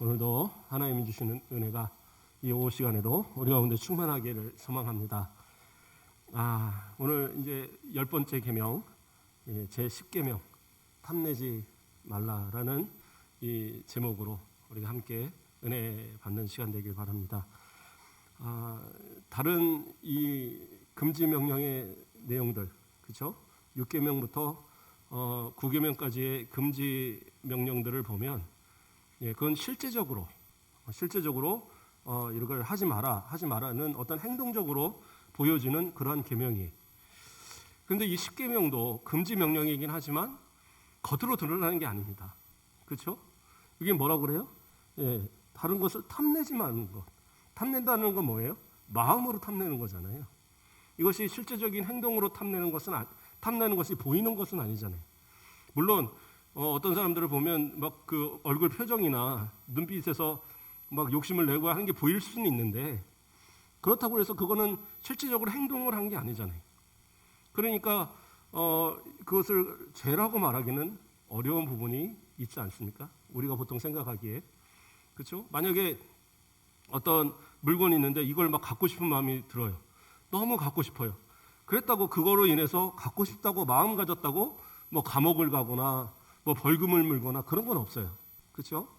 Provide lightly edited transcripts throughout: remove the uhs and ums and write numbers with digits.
오늘도 하나님이 주시는 은혜가 이 오후 시간에도 우리 가운데 충만하기를 소망합니다. 오늘 이제 10번째 계명, 제 10계명 탐내지 말라라는 이 제목으로 우리가 함께 은혜 받는 시간 되길 바랍니다. 다른 이 금지 명령의 내용들, 그렇죠? 6계명부터 9계명까지의 금지 명령들을 보면 그건 실제적으로 이걸 하지 마라는 어떤 행동적으로 보여지는 그러한 계명이. 그런데 이 10계명도 금지 명령이긴 하지만 겉으로 드러나는 게 아닙니다. 그렇죠? 이게 뭐라고 그래요? 다른 것을 탐내지 마는 것. 탐낸다는 건 뭐예요? 마음으로 탐내는 거잖아요. 이것이 실제적인 행동으로 탐내는 것이 보이는 것은 아니잖아요. 물론 어떤 사람들을 보면 막 그 얼굴 표정이나 눈빛에서 막 욕심을 내고 하는 게 보일 수는 있는데, 그렇다고 해서 그거는 실질적으로 행동을 한 게 아니잖아요. 그러니까 그것을 죄라고 말하기는 어려운 부분이 있지 않습니까? 우리가 보통 생각하기에. 그렇죠? 만약에 어떤 물건이 있는데 이걸 막 갖고 싶은 마음이 들어요. 너무 갖고 싶어요. 그랬다고 그거로 인해서 갖고 싶다고 마음 가졌다고 뭐 감옥을 가거나 뭐 벌금을 물거나 그런 건 없어요. 그렇죠?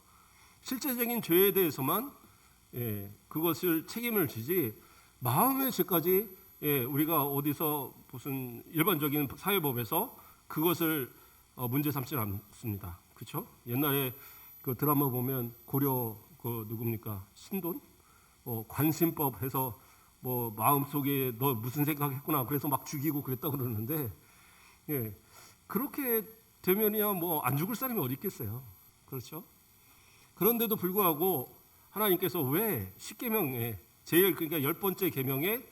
실제적인 죄에 대해서만 그것을 책임을 지지, 마음의 죄까지 우리가 어디서 무슨 일반적인 사회법에서 그것을 문제 삼지 않습니다. 그렇죠? 옛날에 그 드라마 보면 고려 그 누굽니까? 신돈? 관심법 해서 뭐 마음속에 너 무슨 생각했구나 그래서 막 죽이고 그랬다고 그러는데, 그렇게 되면이야 뭐 안 죽을 사람이 어디 있겠어요. 그렇죠? 그런데도 불구하고 하나님께서 왜 10계명에 그러니까 10번째 계명에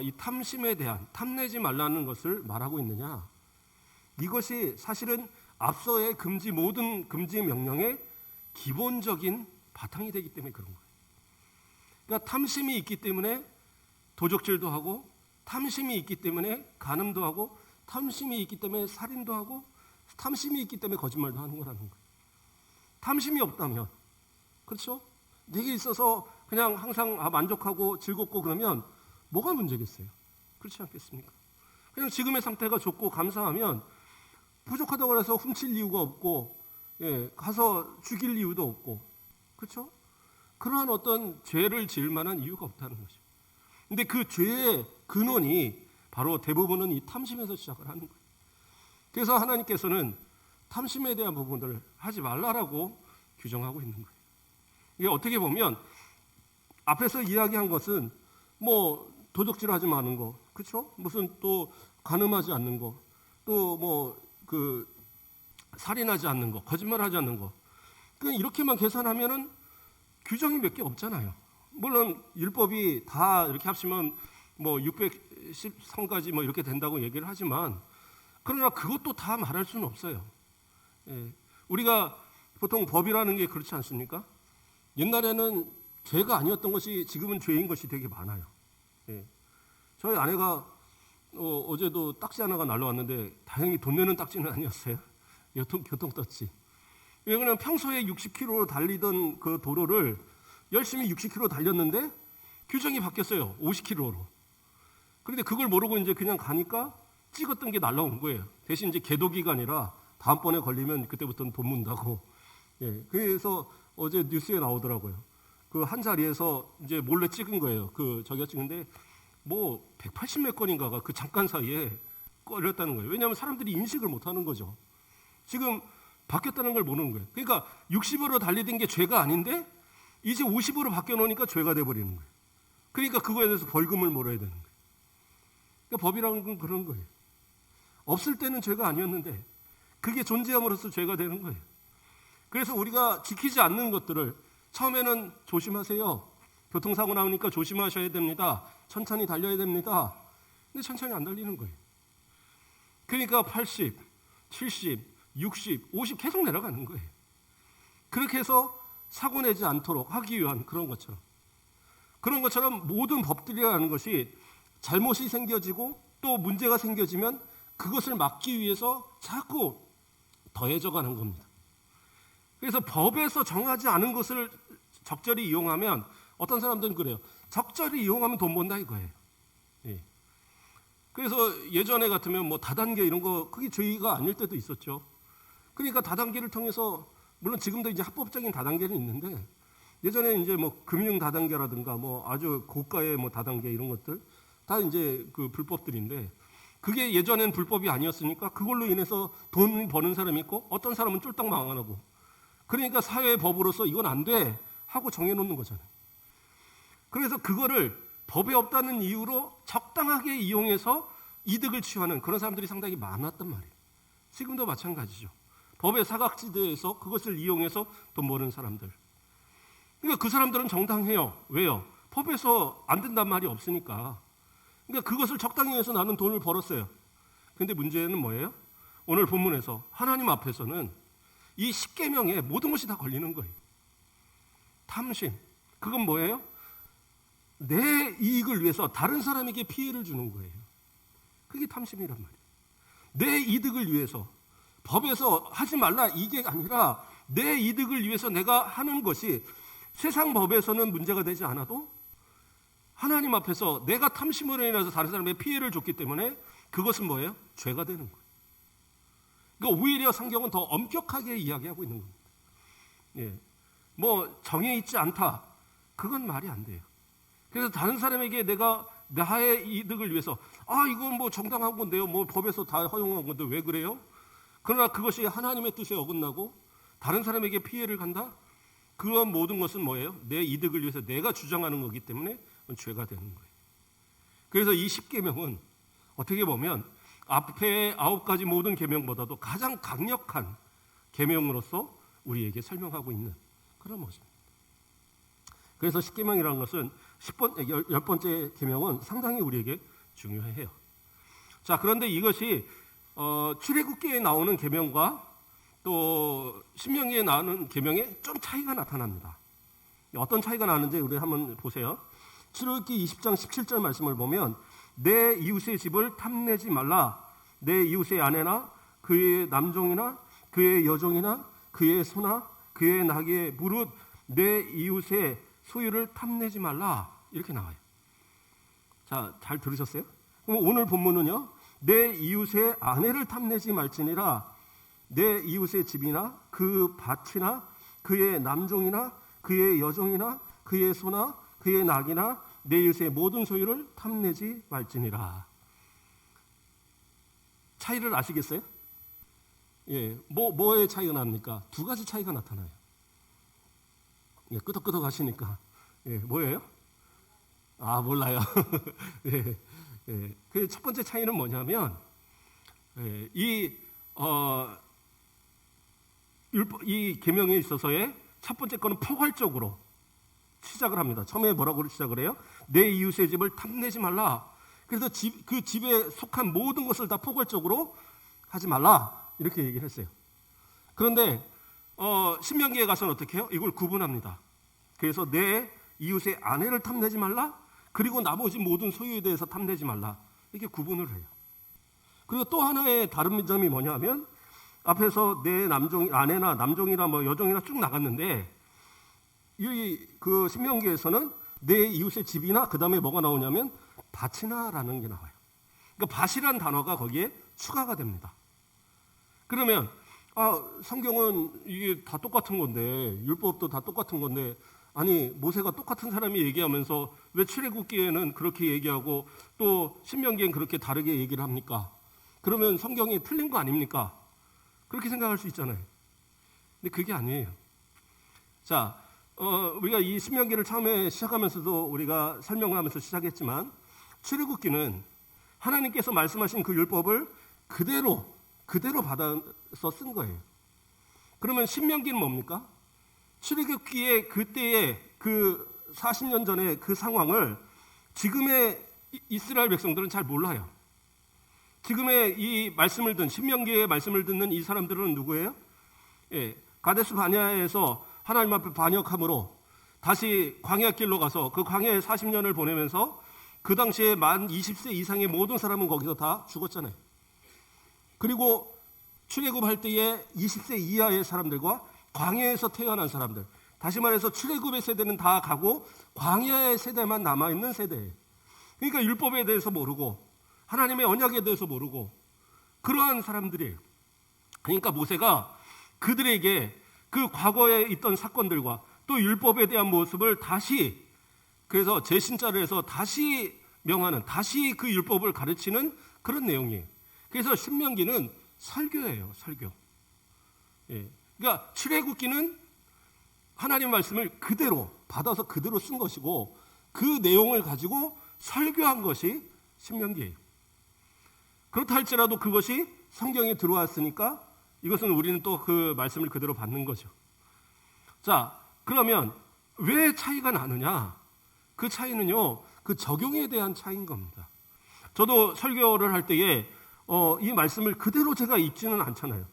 이 탐심에 대한, 탐내지 말라는 것을 말하고 있느냐? 이것이 사실은 앞서의 모든 금지 명령의 기본적인 바탕이 되기 때문에 그런 거예요. 그러니까 탐심이 있기 때문에 도적질도 하고, 탐심이 있기 때문에 간음도 하고, 탐심이 있기 때문에 살인도 하고, 탐심이 있기 때문에 거짓말도 하는 거라는 거예요. 탐심이 없다면, 그렇죠? 내게 있어서 그냥 항상 만족하고 즐겁고 그러면 뭐가 문제겠어요? 그렇지 않겠습니까? 그냥 지금의 상태가 좋고 감사하면 부족하다고 해서 훔칠 이유가 없고, 가서 죽일 이유도 없고, 그렇죠? 그러한 어떤 죄를 지을 만한 이유가 없다는 거죠. 근데 그 죄의 근원이 바로 대부분은 이 탐심에서 시작을 하는 거예요. 그래서 하나님께서는 탐심에 대한 부분들을 하지 말라라고 규정하고 있는 거예요. 이게 어떻게 보면 앞에서 이야기한 것은 뭐 도적질하지 마는 거, 그렇죠? 무슨 또 간음하지 않는 거, 또 뭐 그 살인하지 않는 거, 거짓말하지 않는 거. 그냥 이렇게만 계산하면은 규정이 몇 개 없잖아요. 물론 율법이 다 이렇게 합치면 뭐 613가지 뭐 이렇게 된다고 얘기를 하지만, 그러나 그것도 다 말할 수는 없어요. 우리가 보통 법이라는 게 그렇지 않습니까? 옛날에는 죄가 아니었던 것이 지금은 죄인 것이 되게 많아요. 저희 아내가 어제도 딱지 하나가 날라왔는데 다행히 돈 내는 딱지는 아니었어요. 교통딱지. 왜냐하면 평소에 60km로 달리던 그 도로를 열심히 60km 달렸는데 규정이 바뀌었어요. 50km로. 그런데 그걸 모르고 이제 그냥 가니까 찍었던 게 날라온 거예요. 대신 이제 계도기가 아니라 다음번에 걸리면 그때부터는 돈 문다고. 그래서 어제 뉴스에 나오더라고요. 그 한 자리에서 이제 몰래 찍은 거예요. 저기가 찍는데 뭐 180몇 건인가가 그 잠깐 사이에 걸렸다는 거예요. 왜냐하면 사람들이 인식을 못 하는 거죠. 지금 바뀌었다는 걸 모르는 거예요. 그러니까 60으로 달리던 게 죄가 아닌데 이제 50으로 바뀌어 놓으니까 죄가 돼버리는 거예요. 그러니까 그거에 대해서 벌금을 물어야 되는 거예요. 그러니까 법이라는 건 그런 거예요. 없을 때는 죄가 아니었는데 그게 존재함으로써 죄가 되는 거예요. 그래서 우리가 지키지 않는 것들을 처음에는 조심하세요. 교통사고 나오니까 조심하셔야 됩니다. 천천히 달려야 됩니다. 근데 천천히 안 달리는 거예요. 그러니까 80, 70, 60, 50 계속 내려가는 거예요. 그렇게 해서 사고 내지 않도록 하기 위한 그런 것처럼 모든 법들이라는 것이 잘못이 생겨지고 또 문제가 생겨지면 그것을 막기 위해서 자꾸 더해져 가는 겁니다. 그래서 법에서 정하지 않은 것을 적절히 이용하면 어떤 사람들은 그래요. 적절히 이용하면 돈 번다 이거예요. 예. 그래서 예전에 같으면 뭐 다단계 이런 거 그게 죄가 아닐 때도 있었죠. 그러니까 다단계를 통해서 물론 지금도 이제 합법적인 다단계는 있는데 예전에 이제 뭐 금융 다단계라든가 뭐 아주 고가의 뭐 다단계 이런 것들 다 이제 그 불법들인데 그게 예전엔 불법이 아니었으니까 그걸로 인해서 돈 버는 사람이 있고 어떤 사람은 쫄딱 망하고 그러니까 사회 법으로서 이건 안 돼 하고 정해놓는 거잖아요. 그래서 그거를 법에 없다는 이유로 적당하게 이용해서 이득을 취하는 그런 사람들이 상당히 많았단 말이에요. 지금도 마찬가지죠. 법의 사각지대에서 그것을 이용해서 돈 버는 사람들. 그러니까 그 사람들은 정당해요. 왜요? 법에서 안 된단 말이 없으니까. 그러니까 그것을 적당히 해서 나는 돈을 벌었어요. 근데 문제는 뭐예요? 오늘 본문에서 하나님 앞에서는 이 십계명에 모든 것이 다 걸리는 거예요. 탐심. 그건 뭐예요? 내 이익을 위해서 다른 사람에게 피해를 주는 거예요. 그게 탐심이란 말이에요. 내 이득을 위해서 법에서 하지 말라 이게 아니라 내 이득을 위해서 내가 하는 것이 세상 법에서는 문제가 되지 않아도 하나님 앞에서 내가 탐심으로 인해서 다른 사람에게 피해를 줬기 때문에 그것은 뭐예요? 죄가 되는 거예요. 그러니까 오히려 성경은 더 엄격하게 이야기하고 있는 겁니다. 예. 뭐 정해 있지 않다. 그건 말이 안 돼요. 그래서 다른 사람에게 내가 나의 이득을 위해서 이건 뭐 정당한 건데요. 뭐 법에서 다 허용한 건데 왜 그래요? 그러나 그것이 하나님의 뜻에 어긋나고 다른 사람에게 피해를 간다? 그런 모든 것은 뭐예요? 내 이득을 위해서 내가 주장하는 거기 때문에 그건 죄가 되는 거예요. 그래서 이 십계명은 어떻게 보면 앞에 9가지 모든 계명보다도 가장 강력한 계명으로서 우리에게 설명하고 있는 그런 모습입니다. 그래서 십계명이라는 것은 10번째 계명은 상당히 우리에게 중요해요. 자, 그런데 이것이 출애굽기에 나오는 계명과 또 신명기에 나오는 계명에 좀 차이가 나타납니다. 어떤 차이가 나는지 우리 한번 보세요. 출애굽기 20장 17절 말씀을 보면 내 이웃의 집을 탐내지 말라. 내 이웃의 아내나 그의 남종이나 그의 여종이나 그의 소나 그의 나귀의 무릇 내 이웃의 소유를 탐내지 말라. 이렇게 나와요. 자, 잘 들으셨어요? 그럼 오늘 본문은요. 내 이웃의 아내를 탐내지 말지니라. 내 이웃의 집이나 그 밭이나 그의 남종이나 그의 여종이나 그의 소나 그의 낙이나 내 이웃의 모든 소유를 탐내지 말지니라. 차이를 아시겠어요? 예, 뭐의 차이가 납니까? 두 가지 차이가 나타나요. 예, 끄덕끄덕 하시니까. 예, 뭐예요? 몰라요. 예, 예. 그 첫 번째 차이는 뭐냐면, 예, 이 계명에 있어서의 첫 번째 거는 포괄적으로 시작을 합니다. 처음에 뭐라고 시작을 해요? 내 이웃의 집을 탐내지 말라. 그래서 그 집에 속한 모든 것을 다 포괄적으로 하지 말라. 이렇게 얘기를 했어요. 그런데 신명기에 가서는 어떻게 해요? 이걸 구분합니다. 그래서 내 이웃의 아내를 탐내지 말라. 그리고 나머지 모든 소유에 대해서 탐내지 말라. 이렇게 구분을 해요. 그리고 또 하나의 다른 점이 뭐냐면 앞에서 내 아내나 남종이나 뭐 여종이나 쭉 나갔는데 그 신명기에서는 내 이웃의 집이나 그 다음에 뭐가 나오냐면 밭이나라는 게 나와요. 그러니까 밭이란 단어가 거기에 추가가 됩니다. 그러면 성경은 이게 다 똑같은 건데 율법도 다 똑같은 건데 아니 모세가 똑같은 사람이 얘기하면서 왜 출애굽기에는 그렇게 얘기하고 또 신명기에는 그렇게 다르게 얘기를 합니까? 그러면 성경이 틀린 거 아닙니까? 그렇게 생각할 수 있잖아요. 근데 그게 아니에요. 자, 우리가 이 신명기를 처음에 시작하면서도 우리가 설명하면서 시작했지만 출애굽기는 하나님께서 말씀하신 그 율법을 그대로 받아서 쓴 거예요. 그러면 신명기는 뭡니까? 출애굽기의 그때의 그 40년 전의 그 상황을 지금의 이스라엘 백성들은 잘 몰라요. 지금의 이 말씀을 듣는 신명기의 말씀을 듣는 이 사람들은 누구예요? 예, 가데스 바네아에서 하나님 앞에 반역함으로 다시 광야길로 가서 그 광야에 40년을 보내면서 그 당시에 만 20세 이상의 모든 사람은 거기서 다 죽었잖아요. 그리고 출애굽할 때에 20세 이하의 사람들과 광야에서 태어난 사람들, 다시 말해서 출애굽의 세대는 다 가고 광야의 세대만 남아있는 세대예요. 그러니까 율법에 대해서 모르고 하나님의 언약에 대해서 모르고 그러한 사람들이에요. 그러니까 모세가 그들에게 그 과거에 있던 사건들과 또 율법에 대한 모습을 다시, 그래서 제신자를 해서 다시 명하는, 다시 그 율법을 가르치는 그런 내용이에요. 그래서 신명기는 설교예요, 설교. 예. 그러니까 출애굽기는 하나님 말씀을 그대로 받아서 그대로 쓴 것이고 그 내용을 가지고 설교한 것이 신명기예요. 그렇다 할지라도 그것이 성경에 들어왔으니까 이것은 우리는 또 그 말씀을 그대로 받는 거죠. 자, 그러면 왜 차이가 나느냐? 그 차이는요, 그 적용에 대한 차이인 겁니다. 저도 설교를 할 때에 이 말씀을 그대로 제가 읽지는 않잖아요.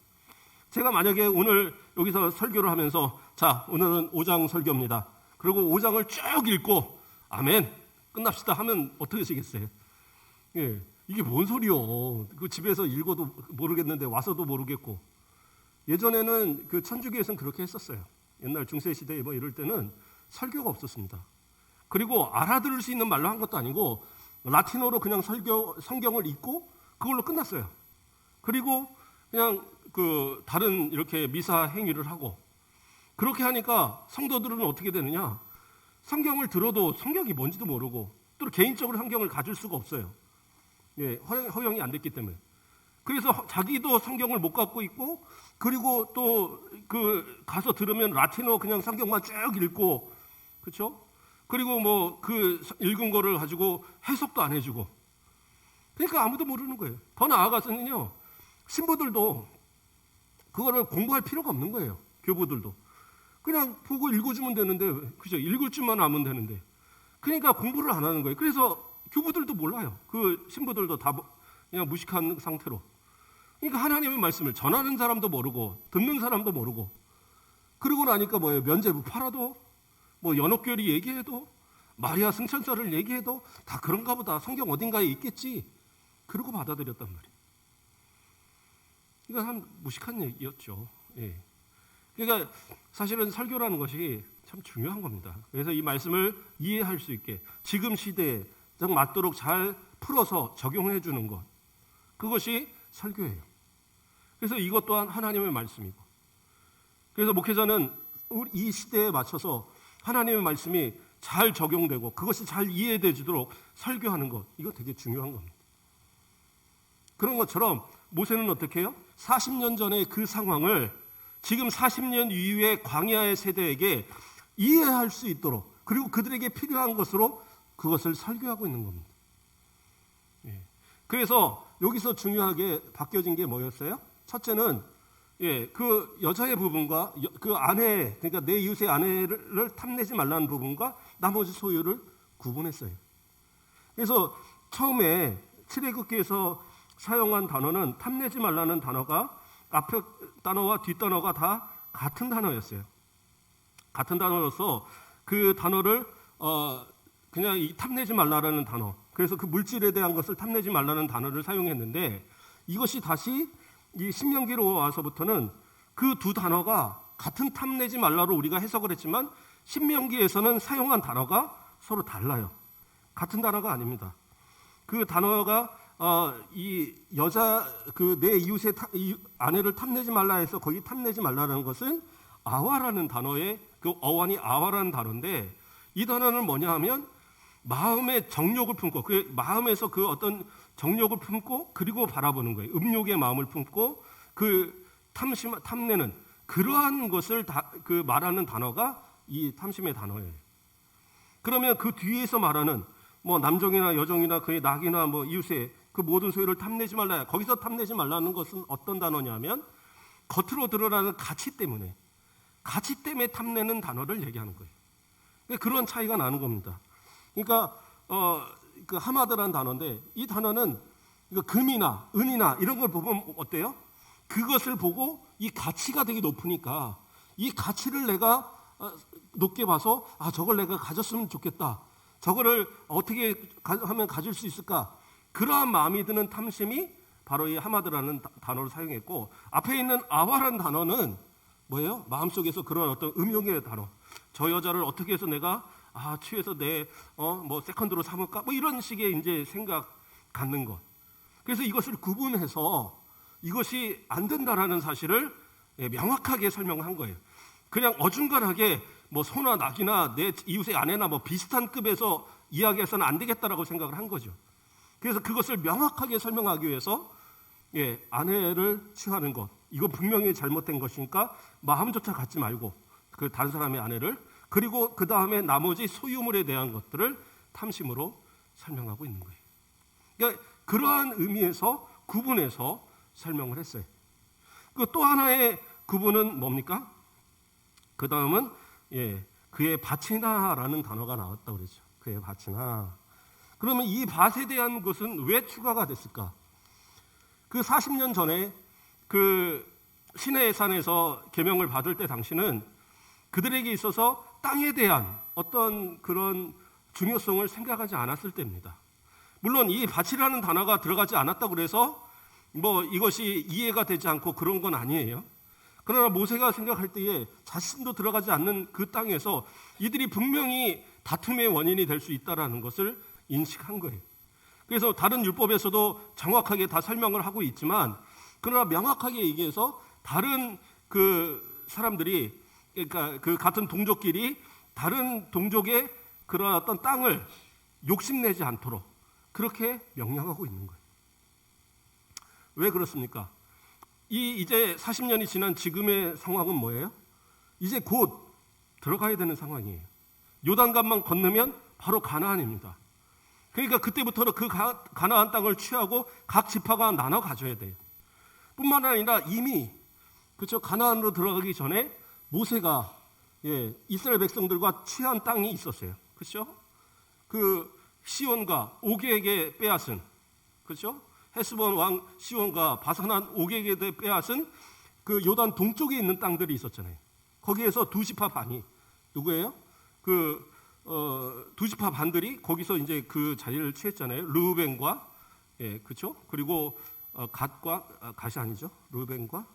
제가 만약에 오늘 여기서 설교를 하면서 자, 오늘은 5장 설교입니다. 그리고 5장을 쭉 읽고 아멘, 끝납시다 하면 어떻게 하시겠어요? 예, 이게 뭔 소리요? 그 집에서 읽어도 모르겠는데 와서도 모르겠고. 예전에는 그 천주교에서는 그렇게 했었어요. 옛날 중세시대에 뭐 이럴 때는 설교가 없었습니다. 그리고 알아들을 수 있는 말로 한 것도 아니고 라틴어로 그냥 성경을 읽고 그걸로 끝났어요. 그리고 그냥 그 다른 이렇게 미사 행위를 하고 그렇게 하니까 성도들은 어떻게 되느냐? 성경을 들어도 성경이 뭔지도 모르고 또 개인적으로 성경을 가질 수가 없어요. 예, 허용이 안 됐기 때문에. 그래서 자기도 성경을 못 갖고 있고 그리고 또 그 가서 들으면 라틴어 그냥 성경만 쭉 읽고 그렇죠? 그리고 뭐 그 읽은 거를 가지고 해석도 안 해주고 그러니까 아무도 모르는 거예요. 더 나아가서는요, 신부들도 그거를 공부할 필요가 없는 거예요. 교부들도 그냥 보고 읽어주면 되는데, 그죠? 읽을 줄만 알면 되는데, 그러니까 공부를 안 하는 거예요. 그래서 교부들도 몰라요. 그 신부들도 다 그냥 무식한 상태로. 그러니까 하나님의 말씀을 전하는 사람도 모르고 듣는 사람도 모르고, 그러고 나니까 뭐예요? 면죄부 팔아도 뭐 연옥교리 얘기해도 마리아 승천사를 얘기해도 다 그런가 보다, 성경 어딘가에 있겠지, 그러고 받아들였단 말이에요. 이거 참 무식한 얘기였죠. 예. 그러니까 사실은 설교라는 것이 참 중요한 겁니다. 그래서 이 말씀을 이해할 수 있게 지금 시대에 딱 맞도록 잘 풀어서 적용해 주는 것, 그것이 설교예요. 그래서 이것 또한 하나님의 말씀이고, 그래서 목회자는 이 시대에 맞춰서 하나님의 말씀이 잘 적용되고 그것이 잘 이해되도록 설교하는 것, 이거 되게 중요한 겁니다. 그런 것처럼 모세는 어떻게 해요? 40년 전의 그 상황을 지금 40년 이후의 광야의 세대에게 이해할 수 있도록, 그리고 그들에게 필요한 것으로 그것을 설교하고 있는 겁니다. 예. 그래서 여기서 중요하게 바뀌어진 게 뭐였어요? 첫째는 그 여자의 부분과 그 아내, 그러니까 내 이웃의 아내를 탐내지 말라는 부분과 나머지 소유를 구분했어요. 그래서 처음에 출애굽기에서 사용한 단어는 탐내지 말라는 단어가 앞에 단어와 뒷 단어가 다 같은 단어였어요. 같은 단어로서 그 단어를 그냥 이 탐내지 말라는 단어, 그래서 그 물질에 대한 것을 탐내지 말라는 단어를 사용했는데, 이것이 다시 이 신명기로 와서부터는 그 두 단어가 같은 탐내지 말라로 우리가 해석을 했지만 신명기에서는 사용한 단어가 서로 달라요. 같은 단어가 아닙니다. 그 단어가 이 여자, 그 내 이웃의 아내를 탐내지 말라 해서 거기 탐내지 말라는 것은 아와라는 단어의 그 어원이 아와라는 단어인데, 이 단어는 뭐냐 하면 마음의 정욕을 품고, 그 마음에서 그 어떤 정욕을 품고 그리고 바라보는 거예요. 음욕의 마음을 품고 그 탐내는 그러한 것을 그 말하는 단어가 이 탐심의 단어예요. 그러면 그 뒤에서 말하는 뭐 남종이나 여종이나 그의 낙이나 뭐 이웃의 그 모든 소유를 탐내지 말라, 거기서 탐내지 말라는 것은 어떤 단어냐면 겉으로 드러나는 가치 때문에 탐내는 단어를 얘기하는 거예요. 그런 차이가 나는 겁니다. 그러니까 그 하마드라는 단어인데, 이 단어는 금이나 은이나 이런 걸 보면 어때요? 그것을 보고 이 가치가 되게 높으니까 이 가치를 내가 높게 봐서 저걸 내가 가졌으면 좋겠다, 저거를 어떻게 하면 가질 수 있을까, 그러한 마음이 드는 탐심이 바로 이 하마드라는 단어를 사용했고, 앞에 있는 아와라는 단어는 뭐예요? 마음속에서 그런 어떤 음용의 단어. 저 여자를 어떻게 해서 내가 취해서 뭐 세컨드로 삼을까? 뭐 이런 식의 이제 생각 갖는 것. 그래서 이것을 구분해서 이것이 안 된다라는 사실을 명확하게 설명한 거예요. 그냥 어중간하게 뭐 소나 낙이나 내 이웃의 아내나 뭐 비슷한 급에서 이야기해서는 안 되겠다라고 생각을 한 거죠. 그래서 그것을 명확하게 설명하기 위해서 아내를 취하는 것, 이거 분명히 잘못된 것이니까 마음조차 갖지 말고 그 다른 사람의 아내를, 그리고 그 다음에 나머지 소유물에 대한 것들을 탐심으로 설명하고 있는 거예요. 그러니까 그러한 의미에서 구분해서 설명을 했어요. 그 또 하나의 구분은 뭡니까? 그 다음은 그의 밭이나라는 단어가 나왔다고 그러죠. 그의 밭이나. 그러면 이 밭에 대한 것은 왜 추가가 됐을까? 그 40년 전에 그 시내의 산에서 계명을 받을 때 당시는 그들에게 있어서 땅에 대한 어떤 그런 중요성을 생각하지 않았을 때입니다. 물론 이 밭이라는 단어가 들어가지 않았다고 그래서 뭐 이것이 이해가 되지 않고 그런 건 아니에요. 그러나 모세가 생각할 때에 자신도 들어가지 않는 그 땅에서 이들이 분명히 다툼의 원인이 될 수 있다는 것을 인식한 거예요. 그래서 다른 율법에서도 정확하게 다 설명을 하고 있지만, 그러나 명확하게 얘기해서 다른 그 사람들이, 그러니까 그 같은 동족끼리 다른 동족의 그런 어떤 땅을 욕심내지 않도록 그렇게 명령하고 있는 거예요. 왜 그렇습니까? 이제 40년이 지난 지금의 상황은 뭐예요? 이제 곧 들어가야 되는 상황이에요. 요단강만 건너면 바로 가나안입니다. 그러니까 그때부터는 그 가나안 땅을 취하고 각 지파가 나눠 가져야 돼요. 뿐만 아니라 이미 그렇죠, 가나안으로 들어가기 전에 모세가 이스라엘 백성들과 취한 땅이 있었어요. 그렇죠? 그 시온과 오게에게 빼앗은, 그렇죠? 헤스본 왕 시온과 바산한 오게에게 빼앗은 그 요단 동쪽에 있는 땅들이 있었잖아요. 거기에서 두 지파 반이 누구예요? 두 지파 반들이 거기서 이제 그 자리를 취했잖아요. 르우벤과 그렇죠? 그리고 갓이 아니죠. 르우벤과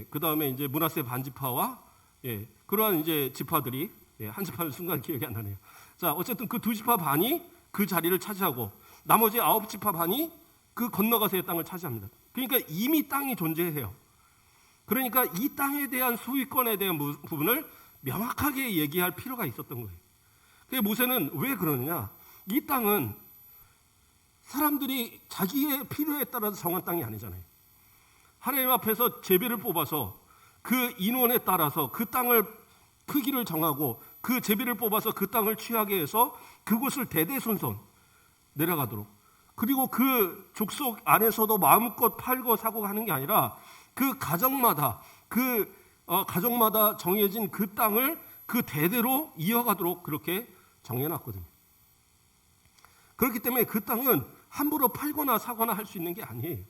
그 다음에 이제 므낫세 반지파와 그러한 이제 지파들이 한 지파는 순간 기억이 안 나네요. 자, 어쨌든 그 두 지파 반이 그 자리를 차지하고 나머지 9지파 반이 그 건너가서의 땅을 차지합니다. 그러니까 이미 땅이 존재해요. 그러니까 이 땅에 대한 소유권에 대한 부분을 명확하게 얘기할 필요가 있었던 거예요. 그래서 모세는 왜 그러느냐? 이 땅은 사람들이 자기의 필요에 따라서 정한 땅이 아니잖아요. 하나님 앞에서 제비를 뽑아서 그 인원에 따라서 그 땅을 크기를 정하고 그 제비를 뽑아서 그 땅을 취하게 해서 그곳을 대대손손 내려가도록, 그리고 그 족속 안에서도 마음껏 팔고 사고 하는 게 아니라 그 가정마다 가정마다 정해진 그 땅을 그 대대로 이어가도록 그렇게 정해놨거든요. 그렇기 때문에 그 땅은 함부로 팔거나 사거나 할 수 있는 게 아니에요.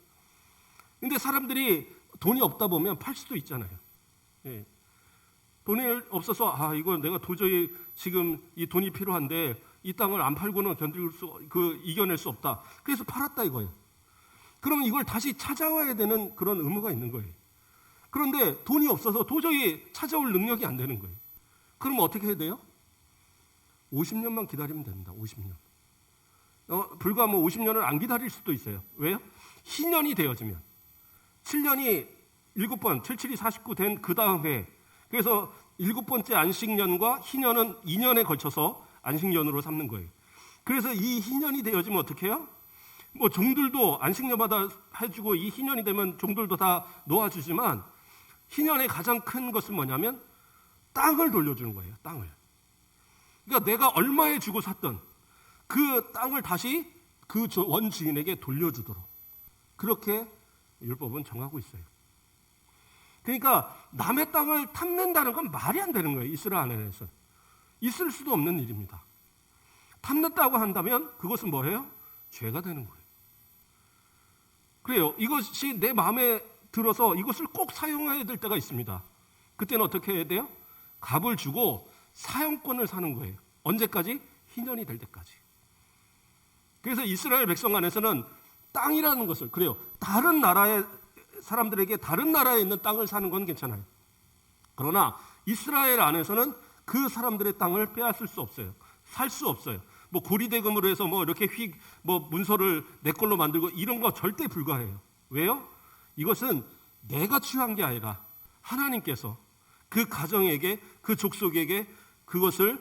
근데 사람들이 돈이 없다 보면 팔 수도 있잖아요. 돈이 없어서 이거 내가 도저히 지금 이 돈이 필요한데 이 땅을 안 팔고는 이겨낼 수 없다. 그래서 팔았다 이거예요. 그러면 이걸 다시 찾아와야 되는 그런 의무가 있는 거예요. 그런데 돈이 없어서 도저히 찾아올 능력이 안 되는 거예요. 그러면 어떻게 해야 돼요? 50년만 기다리면 됩니다. 50년. 불과 50년을 안 기다릴 수도 있어요. 왜요? 희년이 되어지면 7년이 7번, 77이 49 된 그 다음에, 그래서 7번째 안식년과 희년은 2년에 걸쳐서 안식년으로 삼는 거예요. 그래서 이 희년이 되어지면 어떻게 해요? 종들도 안식년마다 해주고 이 희년이 되면 종들도 다 놓아주지만 희년의 가장 큰 것은 뭐냐면 땅을 돌려주는 거예요. 땅을. 그러니까 내가 얼마에 주고 샀던 그 땅을 다시 그 원주인에게 돌려주도록 그렇게 율법은 정하고 있어요. 그러니까 남의 땅을 탐낸다는 건 말이 안 되는 거예요. 이스라엘 안에서 있을 수도 없는 일입니다. 탐냈다고 한다면 그것은 뭐예요? 죄가 되는 거예요. 그래요. 이것이 내 마음에 들어서 이것을 꼭 사용해야 될 때가 있습니다. 그때는 어떻게 해야 돼요? 값을 주고 사용권을 사는 거예요. 언제까지? 희년이 될 때까지. 그래서 이스라엘 백성 안에서는 땅이라는 것을, 그래요, 다른 나라의 사람들에게 다른 나라에 있는 땅을 사는 건 괜찮아요. 그러나 이스라엘 안에서는 그 사람들의 땅을 빼앗을 수 없어요. 살 수 없어요. 뭐 고리대금으로 해서 뭐 이렇게 뭐 문서를 내 걸로 만들고 이런 거 절대 불가해요. 왜요? 이것은 내가 취한 게 아니라 하나님께서 그 가정에게, 그 족속에게 그것을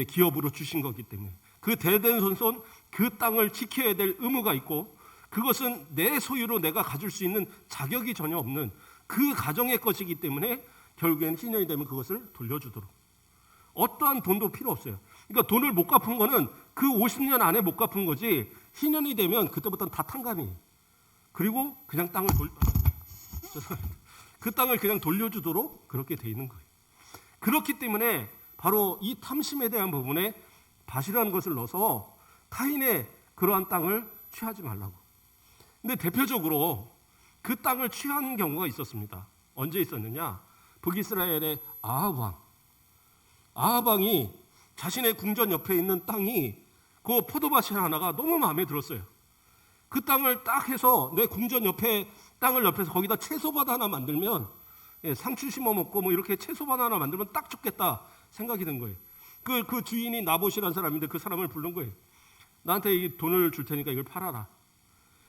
기업으로 주신 거기 때문에 그 대대손손 그 땅을 지켜야 될 의무가 있고, 그것은 내 소유로 내가 가질 수 있는 자격이 전혀 없는 그 가정의 것이기 때문에 결국엔 희년이 되면 그것을 돌려주도록, 어떠한 돈도 필요 없어요. 그러니까 돈을 못 갚은 거는 그 50년 안에 못 갚은 거지, 희년이 되면 그때부터는 다 탕감이에요. 그리고 그냥 그 땅을 그냥 돌려주도록 그렇게 돼 있는 거예요. 그렇기 때문에 바로 이 탐심에 대한 부분에 밭이라는 것을 넣어서 타인의 그러한 땅을 취하지 말라고. 근데 대표적으로 그 땅을 취한 경우가 있었습니다. 언제 있었느냐? 북이스라엘의 아합 왕. 아합 왕이 자신의 궁전 옆에 있는 땅이 그 포도밭이 하나가 너무 마음에 들었어요. 그 땅을 딱 해서 내 궁전 옆에 땅을 옆에서 거기다 채소밭 하나 만들면, 상추 심어 먹고 뭐 이렇게 채소밭 하나 만들면 딱 좋겠다 생각이 든 거예요. 그 주인이 나봇이라는 사람인데 그 사람을 부른 거예요. 나한테 이 돈을 줄 테니까 이걸 팔아라.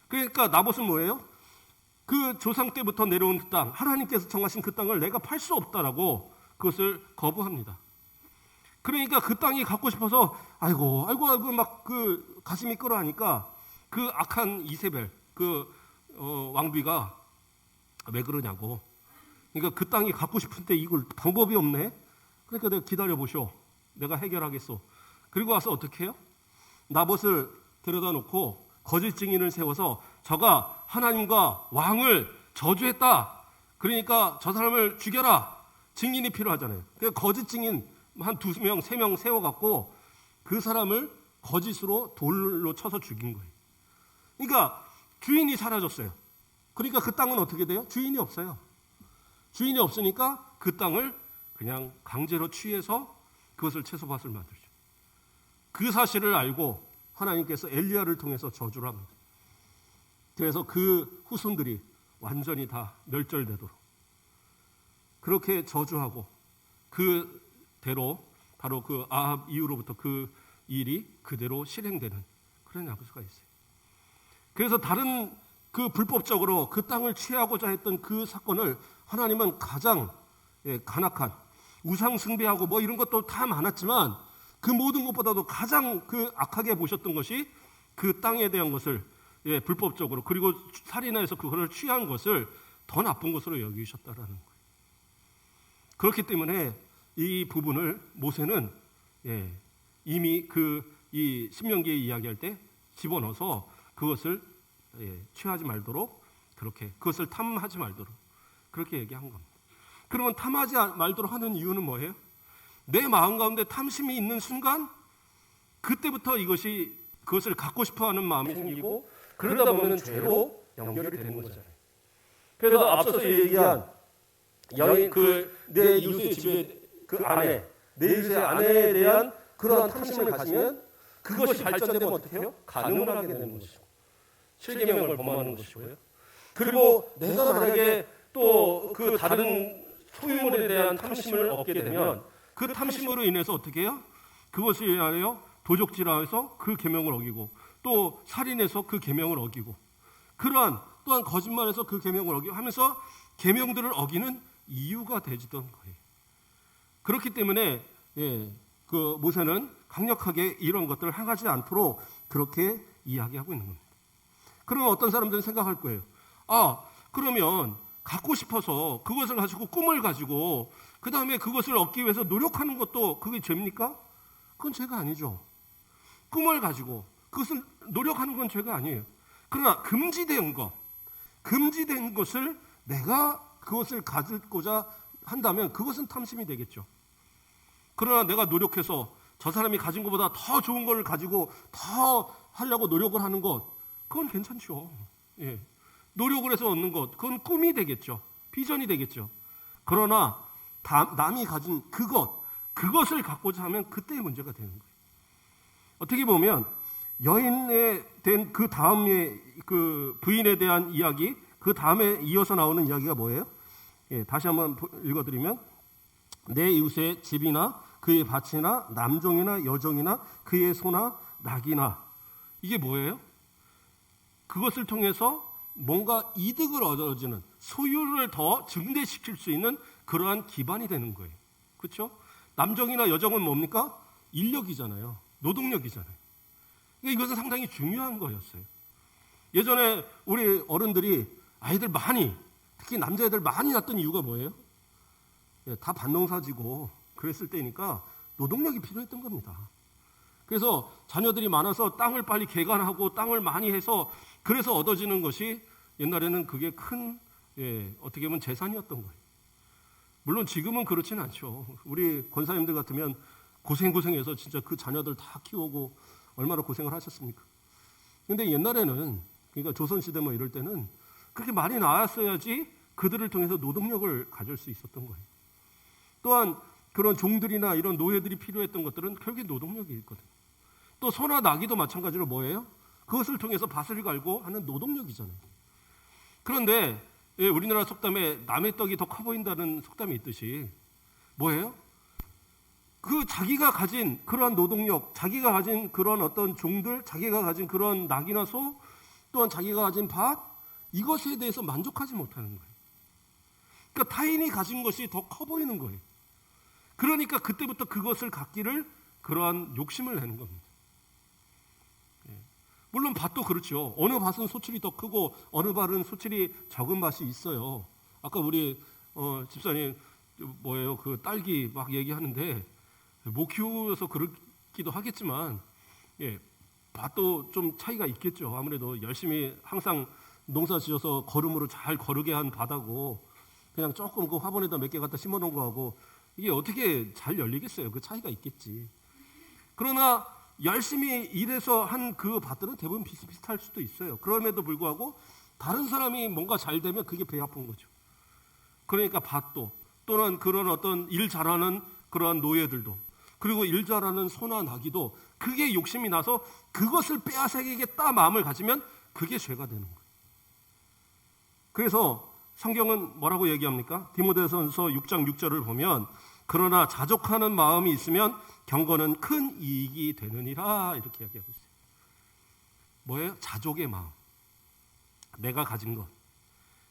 그러니까 나봇은 뭐예요? 그 조상 때부터 내려온 그 땅, 하나님께서 정하신 그 땅을 내가 팔 수 없다라고 그것을 거부합니다. 그러니까 그 땅이 갖고 싶어서 아이고 막 그 가슴이 끓어하니까 그 악한 이세벨 왕비가 왜 그러냐고. 그러니까 그 땅이 갖고 싶은데 이걸 방법이 없네. 그러니까 내가 기다려 보쇼. 내가 해결하겠소. 그리고 와서 어떻게 해요? 나봇을 데려다 놓고 거짓 증인을 세워서 저가 하나님과 왕을 저주했다. 그러니까 저 사람을 죽여라. 증인이 필요하잖아요. 그러니까 거짓 증인 한 2명, 3명 세워갖고 그 사람을 거짓으로 돌로 쳐서 죽인 거예요. 그러니까 주인이 사라졌어요. 그러니까 그 땅은 어떻게 돼요? 주인이 없어요. 주인이 없으니까 그 땅을 그냥 강제로 취해서 그것을 채소밭을 만들죠. 그 사실을 알고 하나님께서 엘리야를 통해서 저주를 합니다. 그래서 그 후손들이 완전히 다 멸절되도록 그렇게 저주하고, 그대로 바로 그 아합 이후로부터 그 일이 그대로 실행되는 그런 약수가 있어요. 그래서 다른 그 불법적으로 그 땅을 취하고자 했던 그 사건을 하나님은 가장 간악한, 우상 숭배하고 뭐 이런 것도 다 많았지만 그 모든 것보다도 가장 그 악하게 보셨던 것이 그 땅에 대한 것을 불법적으로, 그리고 살인해서 그것을 취한 것을 더 나쁜 것으로 여기셨다라는 거예요. 그렇기 때문에 이 부분을 모세는 이미 이 신명기에 이야기할 때 집어넣어서 그것을 취하지 말도록, 그렇게 그것을 탐하지 말도록 그렇게 얘기한 겁니다. 그러면 탐하지 말도록 하는 이유는 뭐예요? 내 마음 가운데 탐심이 있는 순간 그때부터 그것을 갖고 싶어하는 마음이 생기고, 그러다 보면 죄로 연결이 되는 거잖아요. 그래서 앞서서 얘기한 여인, 내 이웃의 집에 그 아내, 내 이웃의 아내에 대한 그러한 탐심을 가지면 그것이 발전되면 어떻게 해요? 간음을 하게 되는 것이고, 실계명을 범하는 것이고요. 그리고 내가 만약에 또 그 다른 소유물에 대한 탐심을 얻게 되면 그 탐심으로 인해서 어떻게 해요? 그것을 위하여 도적질하여서 그 계명을 어기고, 또 살인해서 그 계명을 어기고, 그러한 또한 거짓말해서 그 계명을 어기고 하면서 계명들을 어기는 이유가 되지던 거예요. 그렇기 때문에 그 모세는 강력하게 이런 것들을 행하지 않도록 그렇게 이야기하고 있는 겁니다. 그러면 어떤 사람들은 생각할 거예요. 그러면 갖고 싶어서 그것을 가지고 꿈을 가지고 그 다음에 그것을 얻기 위해서 노력하는 것도 그게 죄입니까? 그건 죄가 아니죠. 꿈을 가지고 그것을 노력하는 건 죄가 아니에요. 그러나 금지된 것을 내가 그것을 가지고자 한다면 그것은 탐심이 되겠죠. 그러나 내가 노력해서 저 사람이 가진 것보다 더 좋은 걸 가지고 더 하려고 노력을 하는 것, 그건 괜찮죠. 노력을 해서 얻는 것, 그건 꿈이 되겠죠. 비전이 되겠죠. 그러나 남이 가진 그것을 갖고자 하면 그때의 문제가 되는 거예요. 어떻게 보면 여인에 된 그 다음에 그 부인에 대한 이야기, 그 다음에 이어서 나오는 이야기가 뭐예요? 다시 한번 읽어드리면 내 이웃의 집이나 그의 밭이나 남종이나 여종이나 그의 소나 낙이나. 이게 뭐예요? 그것을 통해서 뭔가 이득을 얻어지는, 소유를 더 증대시킬 수 있는 그러한 기반이 되는 거예요. 그렇죠? 남종이나 여종은 뭡니까? 인력이잖아요. 노동력이잖아요. 이것은 상당히 중요한 거였어요. 예전에 우리 어른들이 아이들 많이, 특히 남자애들 많이 낳았던 이유가 뭐예요? 다 밭농사지고 그랬을 때니까 노동력이 필요했던 겁니다. 그래서 자녀들이 많아서 땅을 빨리 개간하고 땅을 많이 해서 그래서 얻어지는 것이 옛날에는 그게 큰, 어떻게 보면 재산이었던 거예요. 물론 지금은 그렇지는 않죠. 우리 권사님들 같으면 고생해서 진짜 그 자녀들 다 키우고 얼마나 고생을 하셨습니까? 근데 옛날에는, 그러니까 조선시대 뭐 이럴 때는 그렇게 많이 나왔어야지 그들을 통해서 노동력을 가질 수 있었던 거예요. 또한 그런 종들이나 이런 노예들이 필요했던 것들은 결국에 노동력이 있거든요. 또 소나 나귀도 마찬가지로 뭐예요? 그것을 통해서 밭을 갈고 하는 노동력이잖아요. 그런데 우리나라 속담에 남의 떡이 더 커 보인다는 속담이 있듯이 뭐예요? 그 자기가 가진 그러한 노동력, 자기가 가진 그런 어떤 종들, 자기가 가진 그런 낙이나 소, 또한 자기가 가진 밭, 이것에 대해서 만족하지 못하는 거예요. 그러니까 타인이 가진 것이 더 커 보이는 거예요. 그러니까 그때부터 그것을 갖기를 그러한 욕심을 내는 겁니다. 물론 밭도 그렇죠. 어느 밭은 소출이 더 크고 어느 밭은 소출이 적은 밭이 있어요. 아까 우리 집사님 뭐예요? 그 딸기 막 얘기하는데 못 키워서 그렇기도 하겠지만, 밭도 좀 차이가 있겠죠. 아무래도 열심히 항상 농사 지어서 거름으로 잘 거르게 한 밭하고 그냥 조금 그 화분에다 몇 개 갖다 심어놓은 거하고 이게 어떻게 잘 열리겠어요? 그 차이가 있겠지. 그러나 열심히 일해서 한 그 밭들은 대부분 비슷비슷할 수도 있어요. 그럼에도 불구하고 다른 사람이 뭔가 잘 되면 그게 배 아픈 거죠. 그러니까 밭도, 또는 그런 어떤 일 잘하는 그러한 노예들도, 그리고 일 잘하는 소나 나귀도 그게 욕심이 나서 그것을 빼앗아야겠다 마음을 가지면 그게 죄가 되는 거예요. 그래서 성경은 뭐라고 얘기합니까? 디모데전서 6장 6절을 보면 그러나 자족하는 마음이 있으면 경건은 큰 이익이 되느니라, 이렇게 이야기하고 있어요. 뭐예요? 자족의 마음. 내가 가진 것,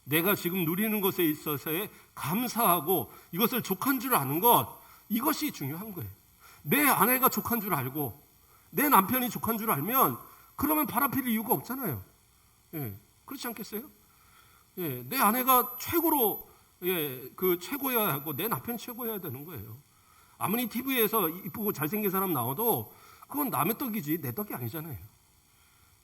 내가 지금 누리는 것에 있어서의 감사하고 이것을 족한 줄 아는 것, 이것이 중요한 거예요. 내 아내가 족한 줄 알고 내 남편이 족한 줄 알면 그러면 바람필 이유가 없잖아요. 그렇지 않겠어요? 내 아내가 최고로 그 최고여야 하고 내 남편이 최고여야 되는 거예요. 아무리 TV에서 이쁘고 잘생긴 사람 나와도 그건 남의 떡이지 내 떡이 아니잖아요.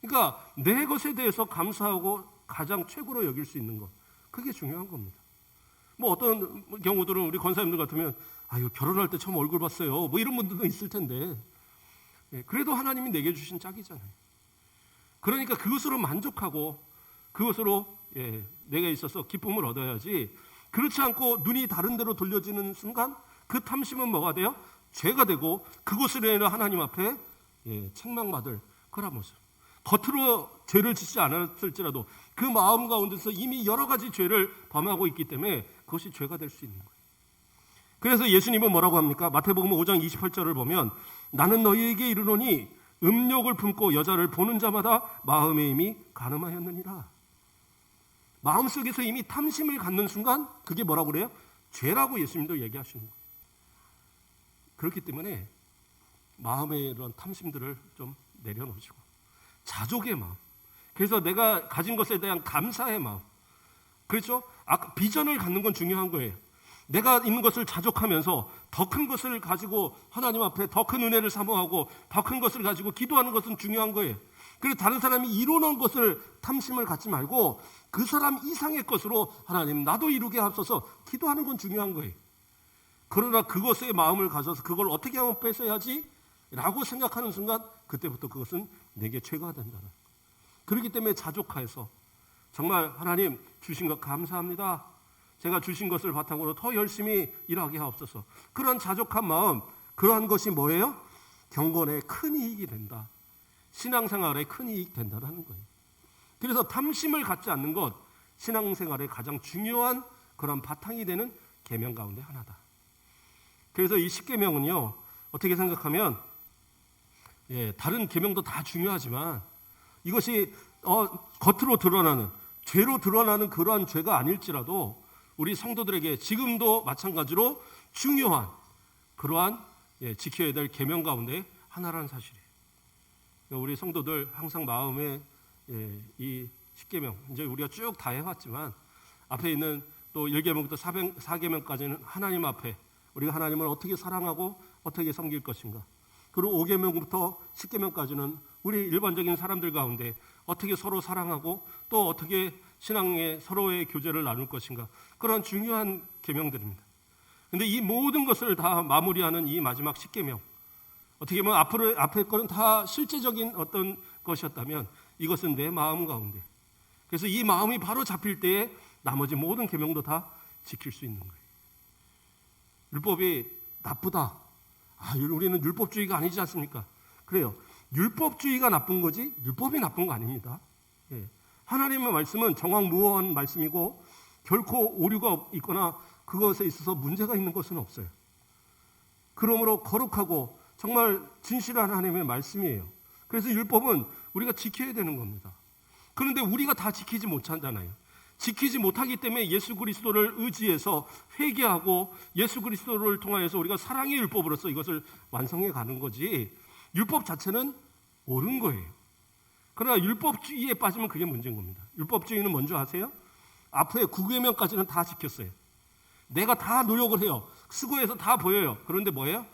그러니까 내 것에 대해서 감사하고 가장 최고로 여길 수 있는 것, 그게 중요한 겁니다. 뭐 어떤 경우들은 우리 권사님들 같으면 아유 결혼할 때 처음 얼굴 봤어요, 뭐 이런 분들도 있을 텐데, 그래도 하나님이 내게 주신 짝이잖아요. 그러니까 그것으로 만족하고 그것으로 내가 있어서 기쁨을 얻어야지, 그렇지 않고 눈이 다른 데로 돌려지는 순간 그 탐심은 뭐가 돼요? 죄가 되고 그것으로 인해 하나님 앞에 책망받을 그런 모습. 겉으로 죄를 짓지 않았을지라도 그 마음 가운데서 이미 여러 가지 죄를 범하고 있기 때문에 그것이 죄가 될 수 있는 거예요. 그래서 예수님은 뭐라고 합니까? 마태복음 5장 28절을 보면 나는 너희에게 이르노니 음욕을 품고 여자를 보는 자마다 마음에 이미 간음하였느니라. 마음속에서 이미 탐심을 갖는 순간 그게 뭐라고 그래요? 죄라고 예수님도 얘기하시는 거예요. 그렇기 때문에 마음의 이런 탐심들을 좀 내려놓으시고 자족의 마음, 그래서 내가 가진 것에 대한 감사의 마음, 그렇죠? 아까 비전을 갖는 건 중요한 거예요. 내가 있는 것을 자족하면서 더 큰 것을 가지고 하나님 앞에 더 큰 은혜를 사모하고 더 큰 것을 가지고 기도하는 것은 중요한 거예요. 그리고 다른 사람이 이루는 것을 탐심을 갖지 말고 그 사람 이상의 것으로 하나님 나도 이루게 하소서 기도하는 건 중요한 거예요. 그러나 그것에 마음을 가져서 그걸 어떻게 하면 뺏어야지 라고 생각하는 순간 그때부터 그것은 내게 죄가 된다는 거예요. 그렇기 때문에 자족하여서 정말 하나님 주신 것 감사합니다, 제가 주신 것을 바탕으로 더 열심히 일하게 하옵소서, 그런 자족한 마음, 그러한 것이 뭐예요? 경건에 큰 이익이 된다, 신앙생활에 큰 이익이 된다는 거예요. 그래서 탐심을 갖지 않는 것, 신앙생활의 가장 중요한 그런 바탕이 되는 계명 가운데 하나다. 그래서 이 십계명은요, 어떻게 생각하면 다른 계명도 다 중요하지만 이것이 겉으로 드러나는 죄로 드러나는 그러한 죄가 아닐지라도 우리 성도들에게 지금도 마찬가지로 중요한 그러한 지켜야 될 계명 가운데 하나라는 사실이에요. 우리 성도들 항상 마음에 이 십계명 이제 우리가 쭉 다 해왔지만 앞에 있는 또 1계명부터 4계명까지는 하나님 앞에 우리가 하나님을 어떻게 사랑하고 어떻게 섬길 것인가, 그리고 5계명부터 10계명까지는 우리 일반적인 사람들 가운데 어떻게 서로 사랑하고 또 어떻게 신앙의 서로의 교제를 나눌 것인가, 그런 중요한 계명들입니다. 그런데 이 모든 것을 다 마무리하는 이 마지막 10계명, 어떻게 보면 앞에 거는 다 실제적인 어떤 것이었다면 이것은 내 마음 가운데, 그래서 이 마음이 바로 잡힐 때에 나머지 모든 계명도 다 지킬 수 있는 거예요. 율법이 나쁘다, 우리는 율법주의가 아니지 않습니까? 그래요. 율법주의가 나쁜 거지 율법이 나쁜 거 아닙니다. 하나님의 말씀은 정확무어한 말씀이고 결코 오류가 있거나 그것에 있어서 문제가 있는 것은 없어요. 그러므로 거룩하고 정말 진실한 하나님의 말씀이에요. 그래서 율법은 우리가 지켜야 되는 겁니다. 그런데 우리가 다 지키지 못한잖아요. 지키지 못하기 때문에 예수 그리스도를 의지해서 회개하고 예수 그리스도를 통하여서 우리가 사랑의 율법으로서 이것을 완성해 가는 거지, 율법 자체는 옳은 거예요. 그러나 율법주의에 빠지면 그게 문제인 겁니다. 율법주의는 뭔지 아세요? 앞에 9계명까지는 다 지켰어요. 내가 다 노력을 해요. 수고해서 다 보여요. 그런데 뭐예요?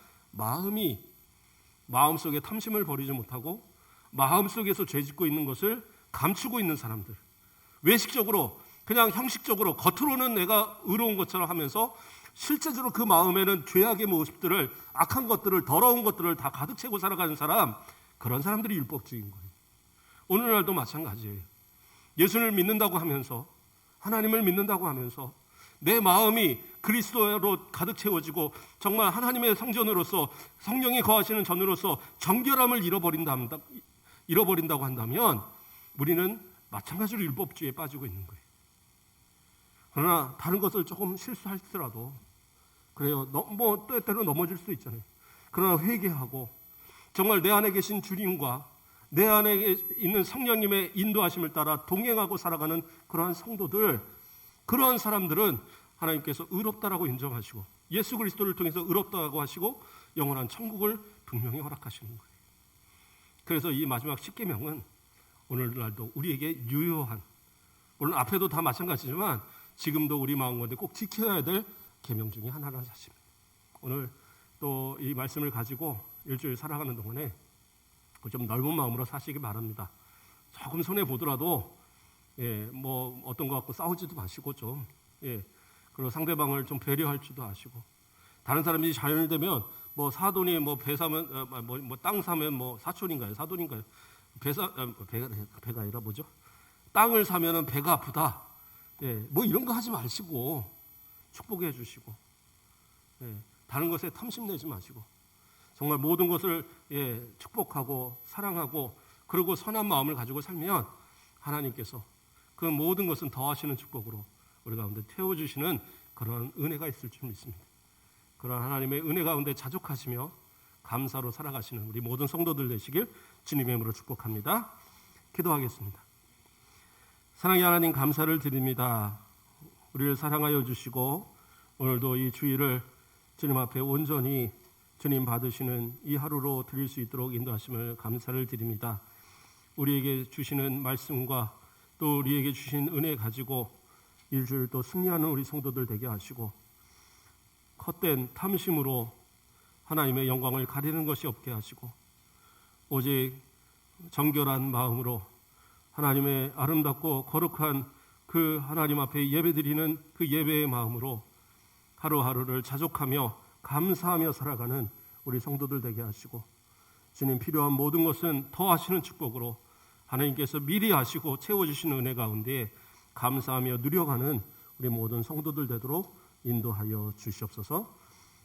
마음속에 탐심을 버리지 못하고 마음속에서 죄짓고 있는 것을 감추고 있는 사람들, 외식적으로 그냥 형식적으로 겉으로는 내가 의로운 것처럼 하면서 실제적으로 그 마음에는 죄악의 모습들을, 악한 것들을, 더러운 것들을 다 가득 채고 살아가는 사람, 그런 사람들이 율법주의인 거예요. 오늘날도 마찬가지예요. 예수를 믿는다고 하면서, 하나님을 믿는다고 하면서 내 마음이 그리스도로 가득 채워지고 정말 하나님의 성전으로서, 성령이 거하시는 전으로서 정결함을 잃어버린다고 한다면 우리는 마찬가지로 율법주의에 빠지고 있는 거예요. 그러나 다른 것을 조금 실수하시더라도 그래요. 때때로 넘어질 수 있잖아요. 그러나 회개하고 정말 내 안에 계신 주님과 내 안에 있는 성령님의 인도하심을 따라 동행하고 살아가는 그러한 성도들, 그러한 사람들은 하나님께서 의롭다라고 인정하시고 예수 그리스도를 통해서 의롭다고 하시고 영원한 천국을 분명히 허락하시는 거예요. 그래서 이 마지막 10계명은 오늘날도 우리에게 유효한, 물론 앞에도 다 마찬가지지만 지금도 우리 마음 가운데 꼭 지켜야 될 계명 중에 하나라는 사실입니다. 오늘 또 이 말씀을 가지고 일주일 살아가는 동안에 좀 넓은 마음으로 사시기 바랍니다. 조금 손해 보더라도 어떤 거 갖고 싸우지도 마시고 좀 그리고 상대방을 좀 배려할 줄도 아시고, 다른 사람이 잘 되면 사돈이 배 사면 땅 사면 사촌인가요? 사돈인가요? 배가 아니라 뭐죠? 땅을 사면은 배가 아프다. 이런 거 하지 마시고 축복해 주시고, 다른 것에 탐심내지 마시고 정말 모든 것을 축복하고 사랑하고 그리고 선한 마음을 가지고 살면 하나님께서 그 모든 것은 더하시는 축복으로 우리 가운데 태워주시는 그런 은혜가 있을 줄 믿습니다. 그런 하나님의 은혜 가운데 자족하시며 감사로 살아가시는 우리 모든 성도들 되시길 주님의 이름으로 축복합니다. 기도하겠습니다. 사랑의 하나님, 감사를 드립니다. 우리를 사랑하여 주시고 오늘도 이 주일을 주님 앞에 온전히 주님 받으시는 이 하루로 드릴 수 있도록 인도하심을 감사를 드립니다. 우리에게 주시는 말씀과 또 우리에게 주신 은혜 가지고 일주일 또 승리하는 우리 성도들 되게 하시고, 헛된 탐심으로 하나님의 영광을 가리는 것이 없게 하시고 오직 정결한 마음으로 하나님의 아름답고 거룩한 그 하나님 앞에 예배드리는 그 예배의 마음으로 하루하루를 자족하며 감사하며 살아가는 우리 성도들 되게 하시고, 주님 필요한 모든 것은 더하시는 축복으로 하나님께서 미리 하시고 채워주시는 은혜 가운데 감사하며 누려가는 우리 모든 성도들 되도록 인도하여 주시옵소서.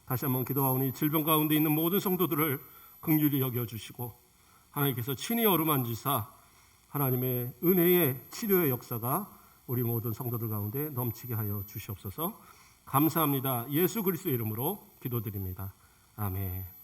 다시 한번 기도하오니 질병 가운데 있는 모든 성도들을 긍휼히 여겨주시고 하나님께서 친히 어루만지사 하나님의 은혜의 치료의 역사가 우리 모든 성도들 가운데 넘치게 하여 주시옵소서. 감사합니다. 예수 그리스도의 이름으로 기도드립니다. 아멘.